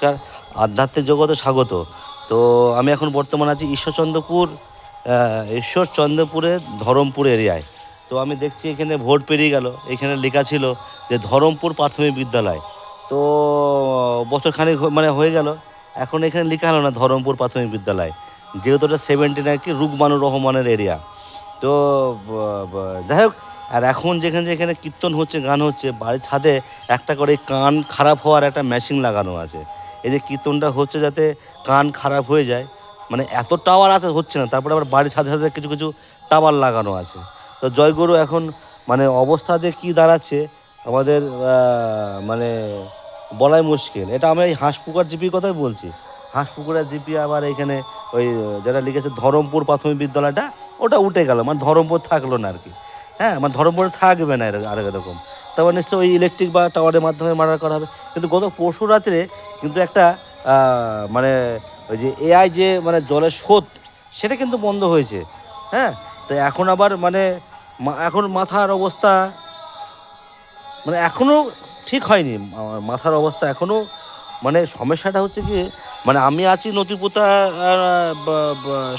নমস্কার, আধ্যাত্মিক জগতে স্বাগত। তো আমি এখন বর্তমান আছি ঈশ্বরচন্দ্রপুরের ধরমপুর এরিয়ায়। তো আমি দেখছি এখানে ভোট পেরিয়ে গেল, এখানে লেখা ছিল যে ধরমপুর প্রাথমিক বিদ্যালয়। তো বছরখানেক মানে হয়ে গেল, এখন এখানে লেখা হলো না ধরমপুর প্রাথমিক বিদ্যালয়, যেহেতু এটা 17 আর কি রুকমানুর রহমানের এরিয়া। তো যাই হোক, আর এখন যেখানে যেখানে কীর্তন হচ্ছে, গান হচ্ছে, বাড়ির ছাদে একটা করে কান খারাপ হওয়ার একটা মেশিন লাগানো আছে। এই যে কীর্তনটা হচ্ছে যাতে কান খারাপ হয়ে যায়, মানে এত টাওয়ার আছে হচ্ছে না, তারপরে আবার বাড়ির ছাদে ছাদে কিছু কিছু টাওয়ার লাগানো আছে। তো জয়গুরু এখন মানে অবস্থাতে কি দাঁড়াচ্ছে আমাদের মানে বলাই মুশকিল। এটা আমি এই হাঁসপুকুর জিপির কথাই বলছি। হাঁসপুকুরের জিপি আবার এখানে ওই যেটা লিখেছে ধরমপুর প্রাথমিক বিদ্যালয়টা, ওটা উঠে গেল, মানে ধরমপুর থাকলো না আর কি। হ্যাঁ, মানে ধরমপুরে থাকবে না আর এরকম। তারপর নিশ্চয়ই ওই ইলেকট্রিক বা টাওয়ারের মাধ্যমে মার্ডার করা হবে। কিন্তু গত পরশু রাত্রে কিন্তু একটা মানে ওই যে এআই যে মানে জলের স্রোত, সেটা কিন্তু বন্ধ হয়েছে। হ্যাঁ, তো এখন আবার মানে এখন মাথার অবস্থা মানে এখনও ঠিক হয়নি। আমার মাথার অবস্থা এখনও মানে সমস্যাটা হচ্ছে কি, মানে আমি আছি নতিপুতা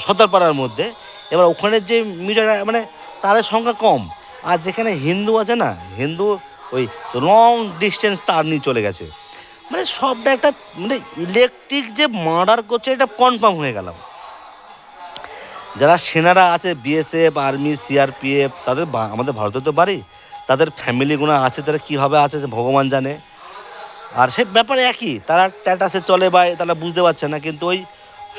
সর্দারপাড়ার মধ্যে। এবার ওখানে যে মিটার মানে তারের সংখ্যা কম, আর যেখানে হিন্দু আছে না, হিন্দু ওই লং ডিস্টেন্স তার নিয়ে চলে গেছে। মানে সবটা একটা মানে ইলেকট্রিক যে মার্ডার করছে, এটা কনফার্ম হয়ে গেলাম। যারা সেনারা আছে, বিএসএফ, আর্মি, সিআরপিএফ, তাদের আমাদের ভারতে তো বাড়ি, তাদের ফ্যামিলিগুলো আছে, তারা কীভাবে আছে সে ভগবান জানে। আর সে ব্যাপারে একই, তারা স্ট্যাটাসে চলে বা তারা বুঝতে পারছে না, কিন্তু ওই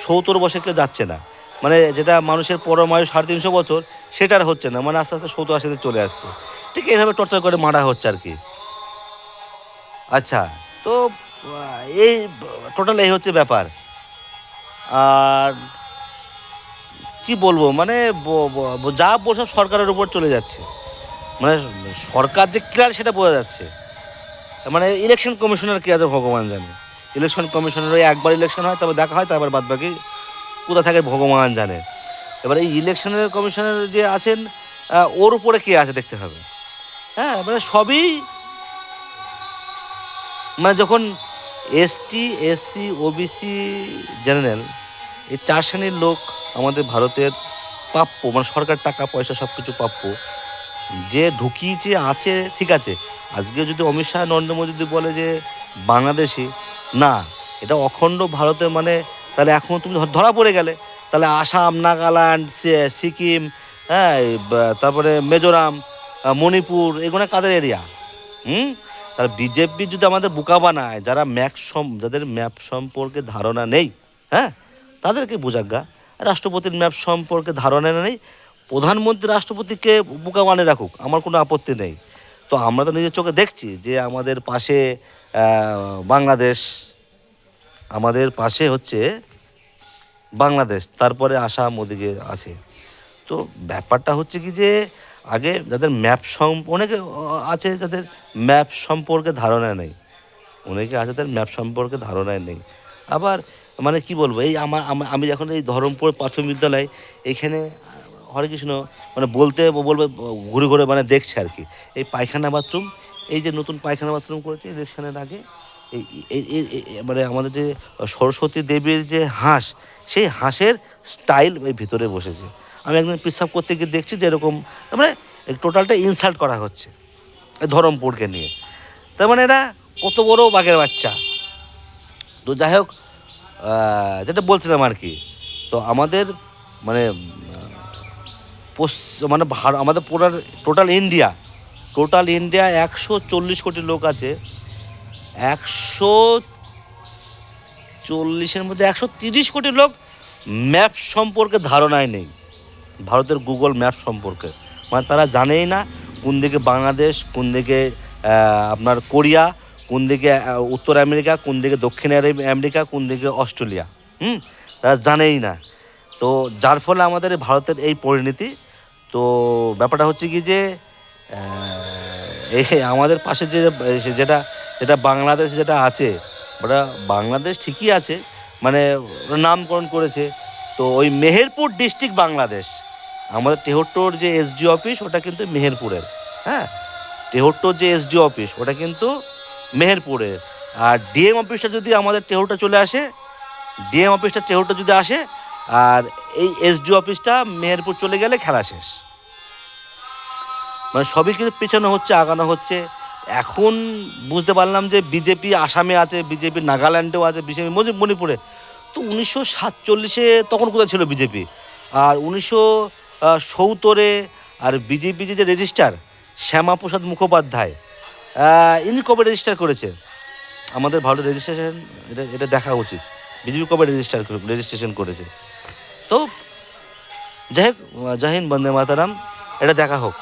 70 বছর কেউ যাচ্ছে না। মানে যেটা মানুষের পরমায়ু 350 বছর, সেটার হচ্ছে না, মানে আস্তে আস্তে 70-80-তে চলে আসছে। ঠিক এইভাবে টর্চার করে মারা হচ্ছে আর কি। আচ্ছা, তো এই টোটাল এই হচ্ছে ব্যাপার। আর কি বলবো, মানে যা বলছে সরকারের উপর চলে যাচ্ছে। মানে সরকার যে ক্লিয়ার সেটা বোঝা যাচ্ছে। মানে ইলেকশন কমিশনার কে আছে ভগবান জানে। ইলেকশন কমিশনের ওই একবার ইলেকশন হয়, তারপর দেখা হয়, তারপর বাদ বাকি কোথা থাকে ভগবান জানে। এবার এই ইলেকশনের কমিশনার যে আছেন, ওর উপরে কে আছে দেখতে হবে। হ্যাঁ, মানে সবই মানে যখন এসটি, এসসি, ওবিসি, জেনারেল, এই 4 শ্রেণীর লোক আমাদের ভারতের প্রাপ্য, মানে সরকার টাকা পয়সা সব কিছু প্রাপ্য যে ঢুকিয়েছে আছে, ঠিক আছে। আজকে যদি অমিত শাহ, নরেন্দ্র মোদী যদি বলে যে বাংলাদেশি না, এটা অখণ্ড ভারতের, মানে তাহলে এখন তুমি ধরা পড়ে গেলে। তাহলে আসাম, নাগাল্যান্ড, সিকিম, হ্যাঁ, তারপরে মিজোরাম, মণিপুর, এগুলো কাদের এরিয়া? তাহলে বিজেপি যদি আমাদের বোকা বানায়, যাদের ম্যাপ সম্পর্কে ধারণা নেই, হ্যাঁ, তাদেরকে বোঝাজ্ঞা। রাষ্ট্রপতির ম্যাপ সম্পর্কে ধারণা নেই, প্রধানমন্ত্রী রাষ্ট্রপতিকে বোকা বানিয়ে রাখুক, আমার কোনো আপত্তি নেই। তো আমরা তো নিজের চোখে দেখছি যে আমাদের পাশে বাংলাদেশ, আমাদের পাশে হচ্ছে বাংলাদেশ, তারপরে আসাম ওদিকে আছে। তো ব্যাপারটা হচ্ছে কি যে আগে যাদের অনেকে আছে যাদের ম্যাপ সম্পর্কে ধারণা নেই, অনেকে আছে তাদের ম্যাপ সম্পর্কে ধারণাই নেই। আবার মানে কি বলবো, এই আমি যখন এই ধরমপুর প্রাথমিক বিদ্যালয় এখানে হরে কৃষ্ণ মানে বলবে ঘুরে ঘুরে মানে দেখছে আর কি। এই পায়খানা বাথরুম, এই যে নতুন পায়খানা বাথরুম করেছে ইলেকশনের আগে, এই মানে আমাদের যে সরস্বতী দেবীর যে হাঁস, সেই হাঁসের স্টাইল ওই ভিতরে বসেছে। আমি একদিন পেশাব করতে গিয়ে দেখছি যে এরকম, মানে টোটালটা ইনসাল্ট করা হচ্ছে ধরমপুরকে নিয়ে। তার মানে এরা কত বড় বাঘের বাচ্চা। তো যাই হোক, যেটা বলছিলাম আর কি, তো আমাদের মানে মানে আমাদের পুরো টোটাল ইন্ডিয়া 140 কোটি লোক আছে। 140-এর মধ্যে 130 কোটি লোক ম্যাপ সম্পর্কে ধারণাই নেই, ভারতের গুগল ম্যাপ সম্পর্কে। মানে তারা জানেই না কোন দিকে বাংলাদেশ, কোন দিকে আপনার কোরিয়া, কোন দিকে উত্তর আমেরিকা, কোন দিকে দক্ষিণ আমেরিকা, কোন দিকে অস্ট্রেলিয়া। তারা জানেই না। তো যার ফলে আমাদের ভারতের এই পরিণতি। তো ব্যাপারটা হচ্ছে কি যে এই আমাদের পাশে যেটা যেটা বাংলাদেশ যেটা আছে, ওটা বাংলাদেশ ঠিকই আছে, মানে নামকরণ করেছে। তো ওই মেহেরপুর ডিস্ট্রিক্ট বাংলাদেশ, আমাদের তেহট্টর যে এসডি অফিস ওটা কিন্তু মেহেরপুরের। হ্যাঁ, তেহট্টর যে এসডি অফিস ওটা কিন্তু মেহেরপুরের। আর ডিএম অফিসটা যদি আমাদের টেহুটা চলে আসে, ডিএম অফিসটা টেহুটা যদি আসে, আর এই এসডি অফিসটা মেহেরপুর চলে গেলে খেলা শেষ। মানে সবই কিন্তু পেছানো হচ্ছে, আগানো হচ্ছে। এখন বুঝতে পারলাম যে বিজেপি আসামে আছে, বিজেপি নাগাল্যান্ডেও আছে, বিজেপি মণিপুরে। তো 1947-এ তখন কোথায় ছিল বিজেপি? আর 1970-এ আর বিজেপি যে রেজিস্টার শ্যামাপ্রসাদ মুখোপাধ্যায়, ইনি কবে রেজিস্টার করেছে? আমাদের ভারতের রেজিস্ট্রেশন এটা দেখা উচিত, বিজেপি কবে রেজিস্ট্রেশন করেছে। তো যাই হোক, জয় হিন্দ, বন্দে মাতারাম, এটা দেখা হোক।